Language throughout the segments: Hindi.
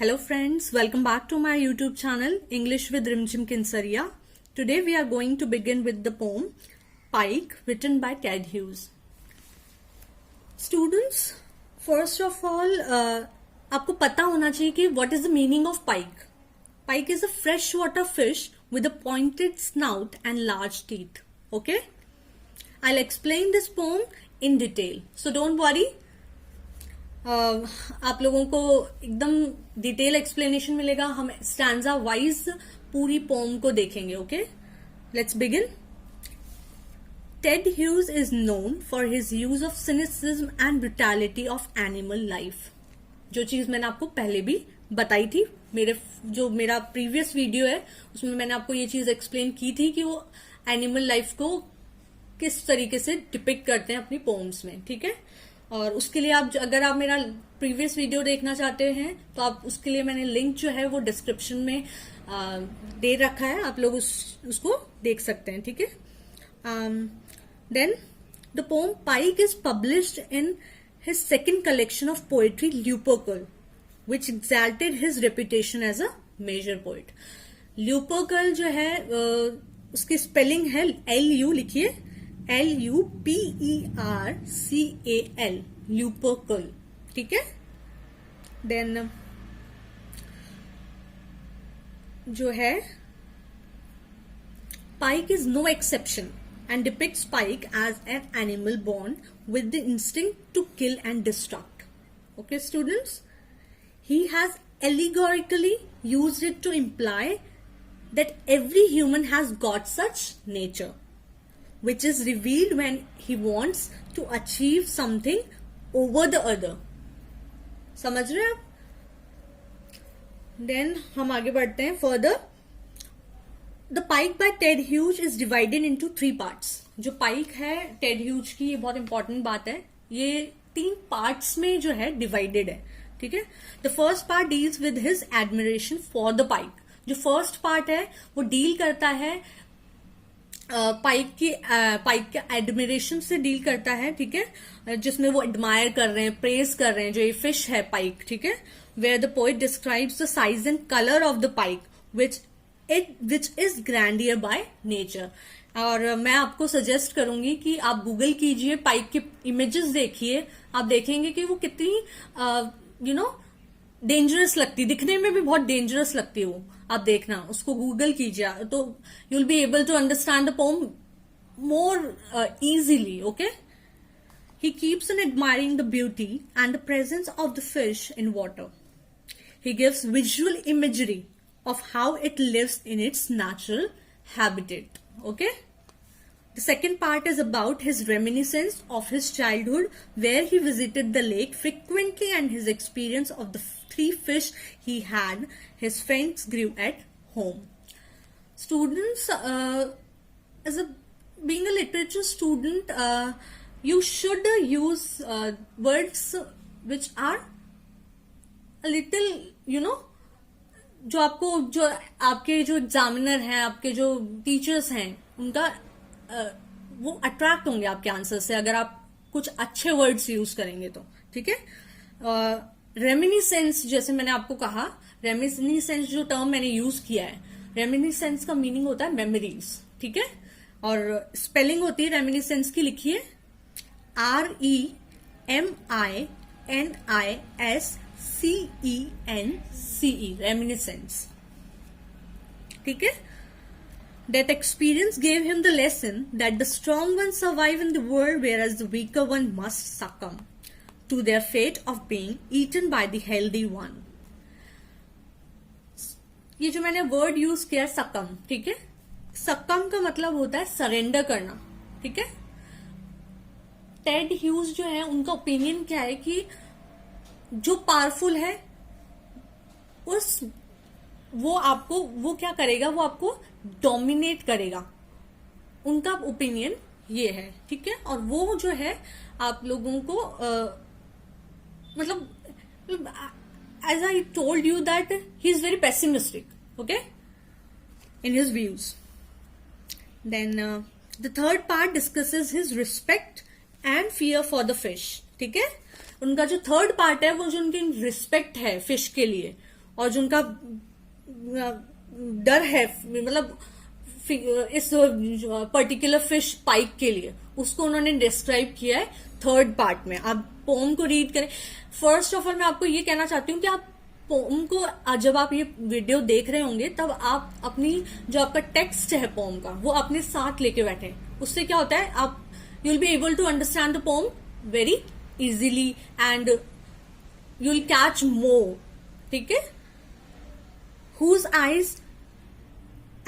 Hello friends, welcome back to my YouTube channel English with Rimjim Kinsaria. Today we are going to begin with the poem Pike written by Ted Hughes. Students, first of all आपको पता होना चाहिए कि what is the meaning of pike. Pike is a freshwater fish with a pointed snout and large teeth. Okay? I'll explain this poem in detail. So don't worry. आप लोगों को एकदम डिटेल एक्सप्लेनेशन मिलेगा. हम स्टैंजा वाइज पूरी पोम को देखेंगे. Okay, let's begin. Ted Hughes is known for his use of cynicism and brutality of animal life. जो चीज मैंने आपको पहले भी बताई थी, मेरा प्रीवियस वीडियो है उसमें मैंने आपको ये चीज एक्सप्लेन की थी कि वो एनिमल लाइफ को किस तरीके से डिपिक्ट करते हैं अपनी पोम्स में. ठीक है, और उसके लिए अगर आप मेरा प्रीवियस वीडियो देखना चाहते हैं तो आप उसके लिए मैंने लिंक जो है वो डिस्क्रिप्शन में दे रखा है. आप लोग उसको देख सकते हैं. ठीक है. Then the poem Pike is published in his second collection of poetry Lupercal which exalted his reputation as a major poet. Lupercal जो है उसकी स्पेलिंग है LU, लिखिए LUPERCAL, ल्यूपर्कल. ठीक है. देन जो है Pike is no exception and depicts Pike as an animal born with the instinct to kill and destruct. Okay, students? He has allegorically used it to imply that every human has got such nature, which is revealed when he wants to achieve something over the other. समझ रहे हैं आप? Then हम आगे बढ़ते हैं further. The Pike by Ted Hughes is divided into 3 parts. जो पाइक है टेड ह्यूज की, ये बहुत इंपॉर्टेंट बात है, ये 3 पार्ट्स में जो है डिवाइडेड है. ठीक है. The first part deals with his admiration for the pike. जो फर्स्ट पार्ट है वो डील करता है पाइक के एडमिरेशन से डील करता है. ठीक है. जिसमें वो एडमायर कर रहे हैं, प्रेज कर रहे हैं जो ये फिश है पाइक. ठीक है. Where the poet describes the size and colour of the pike which is grandeur by nature. और मैं आपको सजेस्ट करूंगी कि आप गूगल कीजिए, पाइक के इमेजेस देखिए, आप देखेंगे कि वो कितनी डेंजरस लगती, दिखने में भी बहुत डेंजरस लगती है वो. आप देखना, उसको गूगल कीजिए तो you will be able to understand the poem more easily. Okay. He keeps on admiring the beauty and the presence of the fish in water. He gives visual imagery of how it lives in its natural habitat. Okay. The second part is about his reminiscence of his childhood where he visited the lake frequently and his experience of the 3 fish he had his friends grew at home. Students, being a literature student, you should use words which are a little, जो आपके जो एग्जामिनर हैं, आपके जो टीचर्स हैं, उनका वो अट्रैक्ट होंगे आपके आंसर से अगर आप कुछ अच्छे वर्ड्स यूज करेंगे तो. ठीक है. रेमिनिसेंस, जैसे मैंने आपको कहा, रेमिनिसेंस जो टर्म मैंने यूज किया है, रेमिनिसेंस का मीनिंग होता है मेमोरीज. ठीक है. और स्पेलिंग होती है रेमिनिसेंस की, लिखिए REMINISCENCE, reminiscence. ठीक है. That experience gave him the lesson that the strong ones survive in the world whereas the weaker one must succumb to their fate of being eaten by the healthy one. ये जो मैंने वर्ड यूज किया succumb, ठीक है. succumb का मतलब होता है सरेंडर करना. ठीक है. टेड ह्यूज जो है उनका ओपिनियन क्या है कि जो पावरफुल है वो क्या करेगा, वो आपको डोमिनेट करेगा. उनका ओपिनियन ये है. ठीक है. और वो जो है आप लोगों को मतलब as I told you that he is very pessimistic. Okay, in his views. Then the third part discusses his respect and fear for the fish. ठीक है. उनका जो थर्ड पार्ट है वो जो उनकी रिस्पेक्ट है फिश के लिए और जो उनका डर है, मतलब इस पर्टिकुलर फिश पाइक के लिए, उसको उन्होंने डिस्क्राइब किया है थर्ड पार्ट में। आप पोम को रीड करें। फर्स्ट ऑफ ऑल मैं आपको ये कहना चाहती हूँ कि आप पोम को जब आप ये वीडियो देख रहे होंगे तब आप अपनी जो आपका टेक्स्ट है पोम का वो अपने साथ लेके बैठे। उससे क्या होता है, आप you will be able to understand the poem very easily and you will catch more. ठीक है। Whose eyes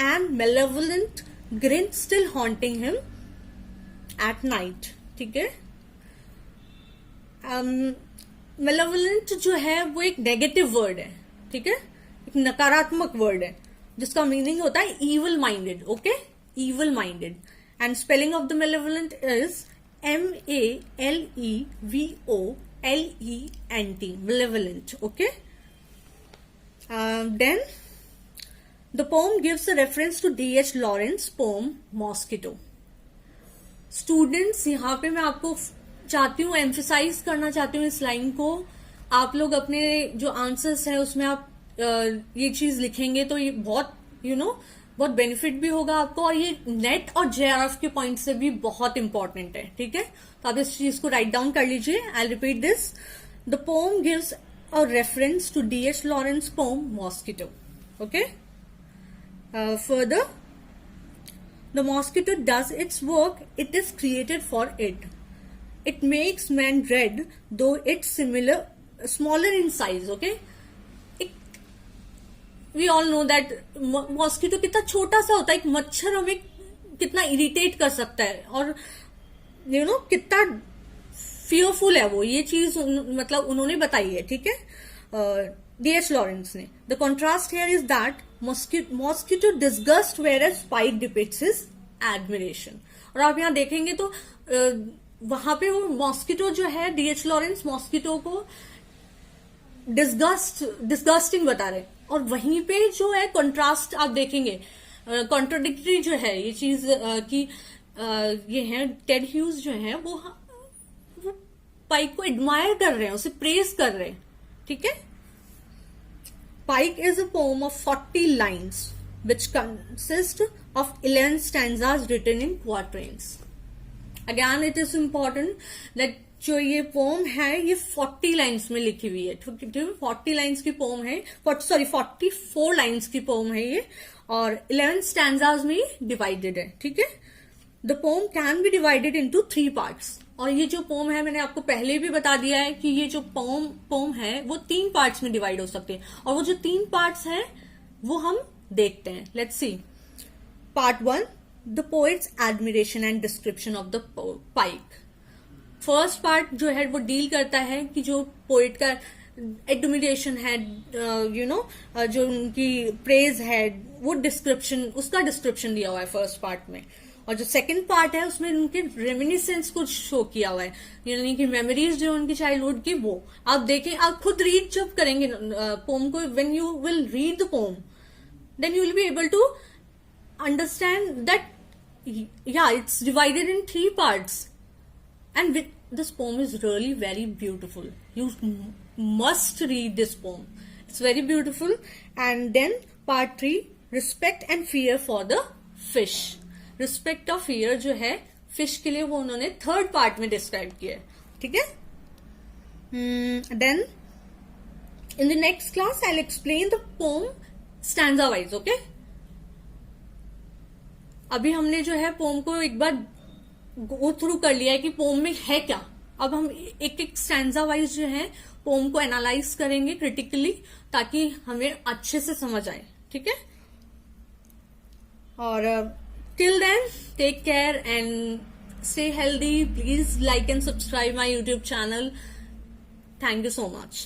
and malevolent grin still haunting him at night। ठीक है। malevolent जो है वो एक नेगेटिव वर्ड है। ठीक है, एक नकारात्मक वर्ड है जिसका मीनिंग होता है evil minded। Okay, evil minded and spelling of the malevolent is MALEVOLENT, malevolent। okay, then the poem gives a reference to D.H. Lawrence poem Mosquito। Students यहाँ पे मैं आपको चाहती हूँ, एम्फेसाइज करना चाहती हूँ इस लाइन को। आप लोग अपने जो आंसर्स है उसमें आप ये चीज लिखेंगे तो ये बहुत बहुत बेनिफिट भी होगा आपको, और ये नेट और JRF के पॉइंट से भी बहुत इंपॉर्टेंट है। ठीक है, तो आप इस चीज को राइट डाउन कर लीजिए। I repeat this, the poem gives a reference to D.H. Lawrence poem mosquito. Okay, further, the mosquito does its work, it is created for it. It makes man dread, though it's smaller in size. Okay, we all know that mosquito कितना छोटा सा होता है, एक मच्छर हमें कितना इरिटेट कर सकता है, और कितना फियरफुल है वो, ये चीज मतलब उन्होंने बताई है। ठीक है, D.H. लॉरेंस ने। The contrast here is that mosquito disgust whereas Spike depicts his admiration। और आप यहाँ देखेंगे तो वहां पे वो मॉस्किटो जो है, D.H. लॉरेंस मॉस्किटो को डिस्गस्टिंग बता रहे, और वहीं पे जो है कॉन्ट्रास्ट आप देखेंगे, कॉन्ट्रोडिक्टरी जो है ये चीज कि ये है टेड ह्यूज जो है वो पाइक को एडमायर कर रहे हैं, उसे प्रेज कर रहे हैं। ठीक है, Pike is a poem of 40 lines which consist of 11 stanzas written in quatrains। Again, it is important that जो ये पोम है ये 40 लाइन्स में लिखी हुई है। 40 लाइन्स की पोम है, 44 लाइन्स की पोम है ये, और 11 स्टैंजाज में डिवाइडेड है। ठीक है, the pome can be divided into 3 parts. और ये जो पोम है मैंने आपको पहले भी बता दिया है कि ये जो पोम है वो 3 पार्ट्स में डिवाइड हो सकते हैं, और वो जो 3 पार्ट्स हैं वो हम देखते हैं। Let's see. Part 1, the poets admiration and description of the pike. First part जो है वो डील करता है कि जो पोएट का एडमिरेशन है, जो उनकी प्रेज है, वो डिस्क्रिप्शन, उसका डिस्क्रिप्शन दिया हुआ है फर्स्ट पार्ट में। और जो सेकंड पार्ट है उसमें उनके रेमिनिसेंस को शो किया हुआ है, यानी कि मेमोरीज जो उनकी चाइल्डहुड की, वो आप देखें। आप खुद रीड जब करेंगे पोम को, when you will read the poem then you will be able to understand that या it's divided in 3 parts, and this poem is really very beautiful. You must read this poem, it's very beautiful. And then part 3, respect and fear for the fish. Respect और फियर जो है फिश के लिए वो उन्होंने थर्ड पार्ट में डिस्क्राइब किया है। ठीक है, then in the next class I will explain the poem stanza wise. Okay, अभी हमने जो है पोम को एक बार गो थ्रू कर लिया है कि पोम में है क्या। अब हम एक एक स्टैंजा वाइज जो है पोम को एनालाइज करेंगे क्रिटिकली, ताकि हमें अच्छे से समझ आए। ठीक है, और till then, take care and stay healthy. Please like and subscribe my YouTube channel. Thank you so much.